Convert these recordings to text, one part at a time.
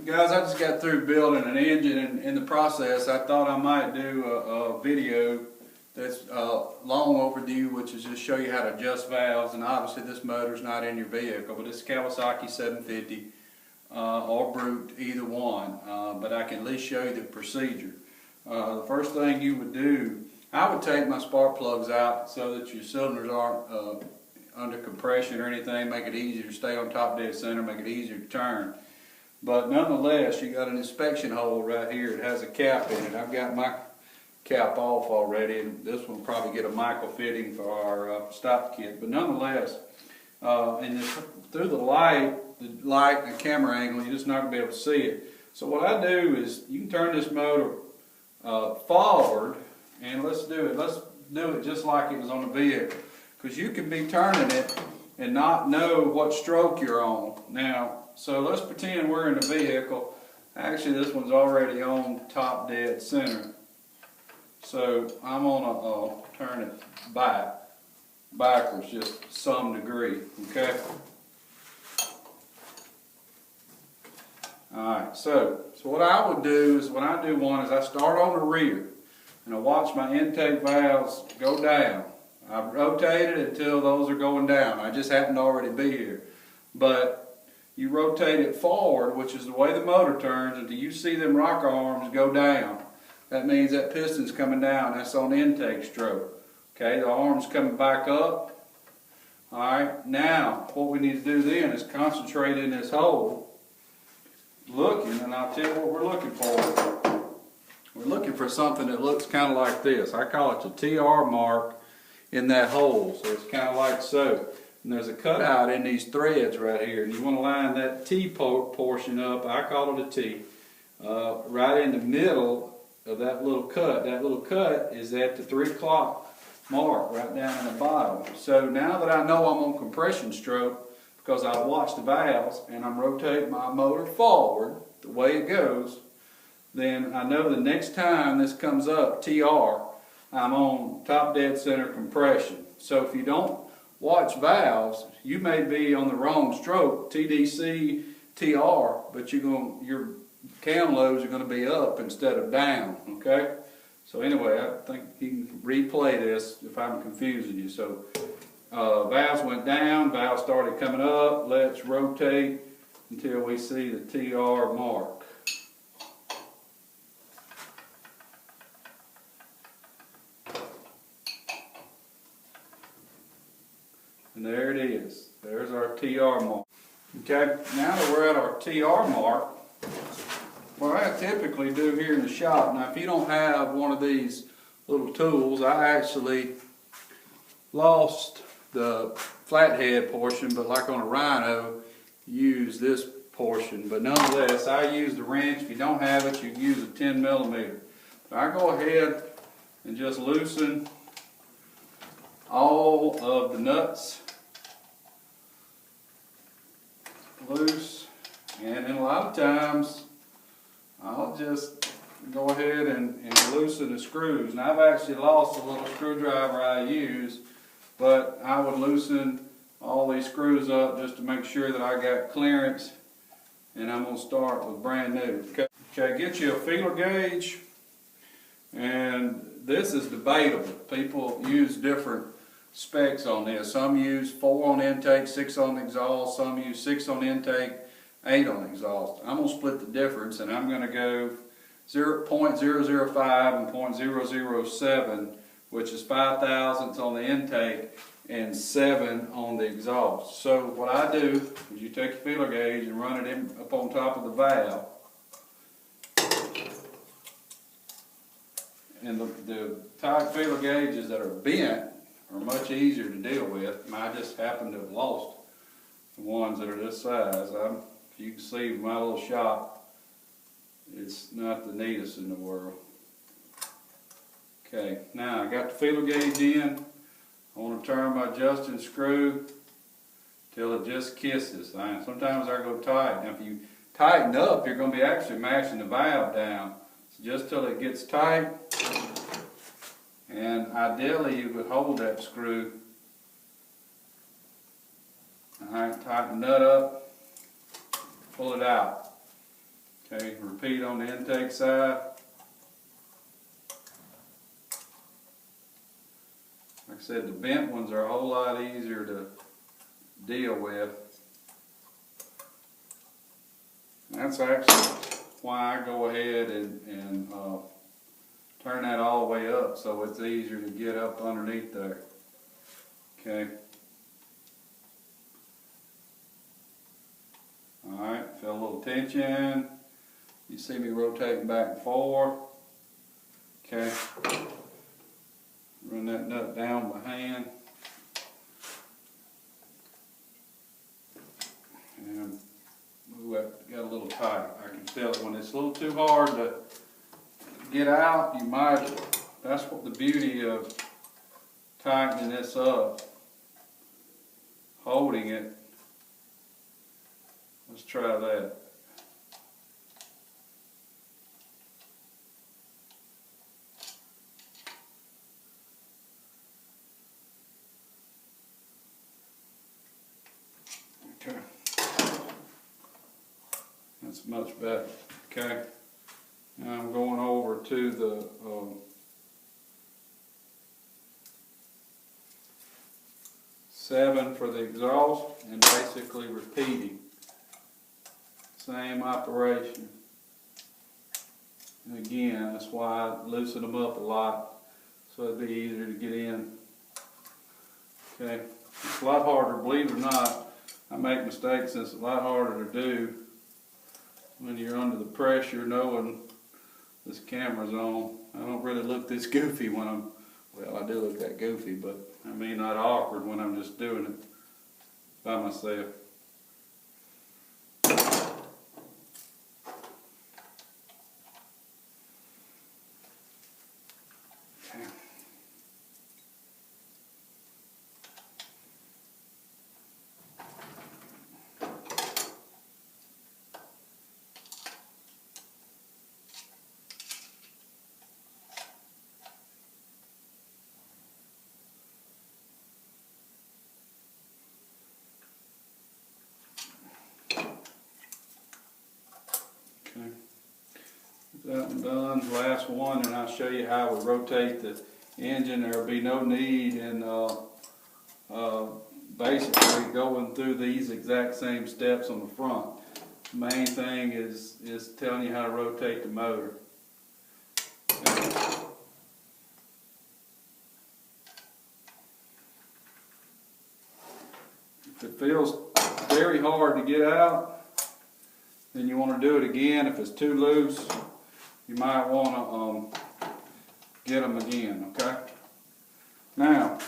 Guys, I just got through building an engine, and in the process I thought I might do a video that's long overdue, which is just show you how to adjust valves. And obviously this motor's not in your vehicle, but it's Kawasaki 750 or Brute, either one, but I can at least show you the procedure. The first thing you would do, I would take my spark plugs out so that your cylinders aren't under compression or anything, make it easier to stay on top dead center, make it easier to turn. But nonetheless, you got an inspection hole right here. It has a cap in it. I've got my cap off already, and this one will probably get a micro fitting for our stop kit. But nonetheless, through the light and the camera angle, you're just not going to be able to see it. So what I do is, you can turn this motor forward, and let's do it just like it was on the vehicle. Because you can be turning it and not know what stroke you're on. Now, so let's pretend we're in the vehicle. Actually, this one's already on top dead center. So I'm gonna turn it backwards, just some degree, okay? Alright, so what I would do is, when I do one, is I start on the rear and I watch my intake valves go down. I've rotated until those are going down. I just happen to already be here. But you rotate it forward, which is the way the motor turns, until you see them rocker arms go down. That means that piston's coming down. That's on intake stroke. Okay, the arm's coming back up. Alright, now what we need to do then is concentrate in this hole, looking, and I'll tell you what we're looking for. We're looking for something that looks kind of like this. I call it the TR mark in that hole. So it's kind of like so. And there's a cutout in these threads right here, and you want to line that T portion up, I call it a T, right in the middle of that little cut. That little cut is at the 3 o'clock mark right down in the bottom. So now that I know I'm on compression stroke, because I've watched the valves and I'm rotating my motor forward the way it goes, then I know the next time this comes up, TR, I'm on top dead center compression. So if you don't watch valves, you may be on the wrong stroke, TDC, TR, but your cam loads are going to be up instead of down, okay? So anyway, I think you can replay this if I'm confusing you. So valves went down, valves started coming up. Let's rotate until we see the TR mark. And there it is. There's our TR mark. Okay, now that we're at our TR mark, what I typically do here in the shop, now if you don't have one of these little tools, I actually lost the flathead portion, but like on a Rhino, use this portion. But nonetheless, I use the wrench. If you don't have it, you can use a 10 millimeter. But I go ahead and just loosen all of the nuts loose, and then a lot of times I'll just go ahead and loosen the screws. Now I've actually lost the little screwdriver I use, but I would loosen all these screws up just to make sure that I got clearance, and I'm going to start with brand new. Okay, get you a feeler gauge, and this is debatable. People use different specs on this. Some use 4 on intake, 6 on exhaust. Some use 6 on intake, 8 on exhaust. I'm going to split the difference, and I'm going to go 0.005 and 0.007, which is 5 thousandths on the intake and 7 on the exhaust. So what I do is you take your feeler gauge and run it up on top of the valve. And the type feeler gauges that are bent are much easier to deal with. I just happen to have lost the ones that are this size. If you can see my little shop, it's not the neatest in the world. Okay, now I got the feeler gauge in. I want to turn my adjusting screw till it just kisses. Sometimes I go tight. Now if you tighten up, you're going to be actually mashing the valve down. So just till it gets tight. And ideally you would hold that screw. Alright, tighten the nut up, pull it out. Okay, repeat on the intake side. Like I said, the bent ones are a whole lot easier to deal with. And that's actually why I go ahead and turn that all the way up, so it's easier to get up underneath there. Okay. Alright, feel a little tension. You see me rotating back and forth. Okay. Run that nut down by hand. And move that, got a little tight. I can feel it when it's a little too hard to get out. You might, that's what the beauty of tightening this up, holding it. Let's try that. Okay. That's much better. Okay. Now I'm going over to the seven for the exhaust and basically repeating. Same operation. And again, that's why I loosen them up a lot, so it'd be easier to get in. Okay, it's a lot harder, believe it or not. I make mistakes, and it's a lot harder to do when you're under the pressure, knowing this camera's on. I don't really look this goofy when I'm, well, I do look that goofy, but I mean not awkward when I'm just doing it by myself. Okay. Okay, that one done, last one, and I'll show you how we rotate the engine. There'll be no need in basically going through these exact same steps on the front. The main thing is telling you how to rotate the motor. Okay. If it feels very hard to get out, then you want to do it again. If it's too loose, you might want to get them again, okay? Now,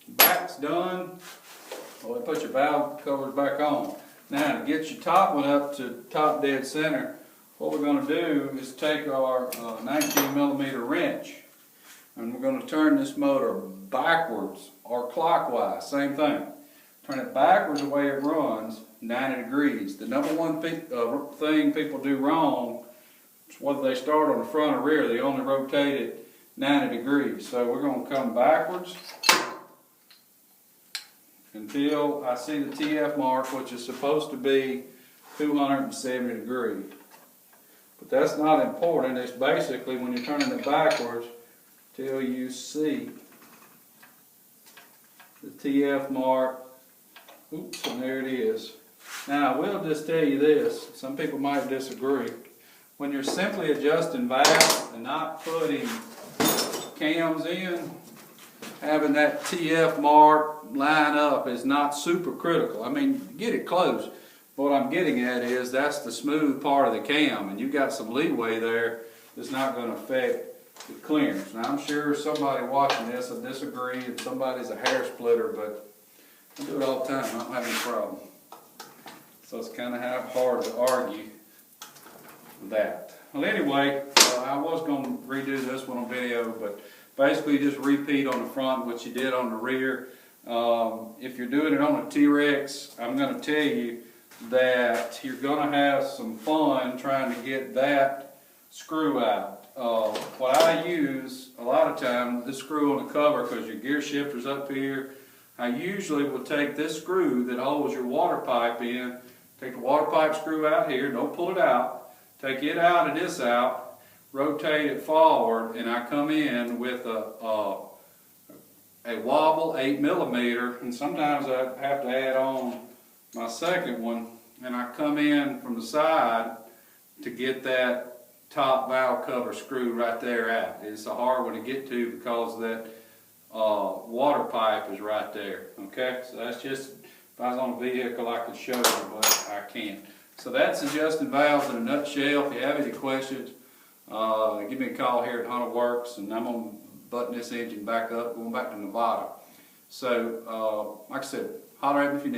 back's done. Well, put your valve covers back on. Now, to get your top one up to top dead center, what we're going to do is take our 19mm wrench, and we're going to turn this motor backwards or clockwise, same thing. Turn it backwards the way it runs, 90 degrees. The number one thing people do wrong is whether they start on the front or rear, they only rotate it 90 degrees. So we're going to come backwards until I see the TF mark, which is supposed to be 270 degrees. But that's not important. It's basically when you're turning it backwards till you see the TF mark. Oops, and there it is. Now, I will just tell you this. Some people might disagree. When you're simply adjusting valves and not putting cams in, having that TF mark line up is not super critical. I mean, get it close. What I'm getting at is that's the smooth part of the cam, and you've got some leeway there that's not going to affect the clearance. Now, I'm sure somebody watching this will disagree, and somebody's a hair splitter, but I do it all the time. I don't have any problem. So it's kind of hard to argue that. Well, anyway, I was going to redo this one on video, but basically just repeat on the front what you did on the rear. If you're doing it on a T-Rex, I'm going to tell you that you're going to have some fun trying to get that screw out. What I use a lot of time, this screw on the cover, because your gear shifter's up here, I usually will take this screw that holds your water pipe in, take the water pipe screw out here, don't pull it out, take it out and this out, rotate it forward, and I come in with a wobble 8mm, and sometimes I have to add on my second one, and I come in from the side to get that top valve cover screw right there out. It's a hard one to get to because that water pipe is right there. Okay, so that's just, if I was on a vehicle I could show you, but I can't. So that's adjusting valves in a nutshell. If you have any questions, give me a call here at Hunter Works, and I'm going to button this engine back up, going back to Nevada. So, like I said, holler at me if you need.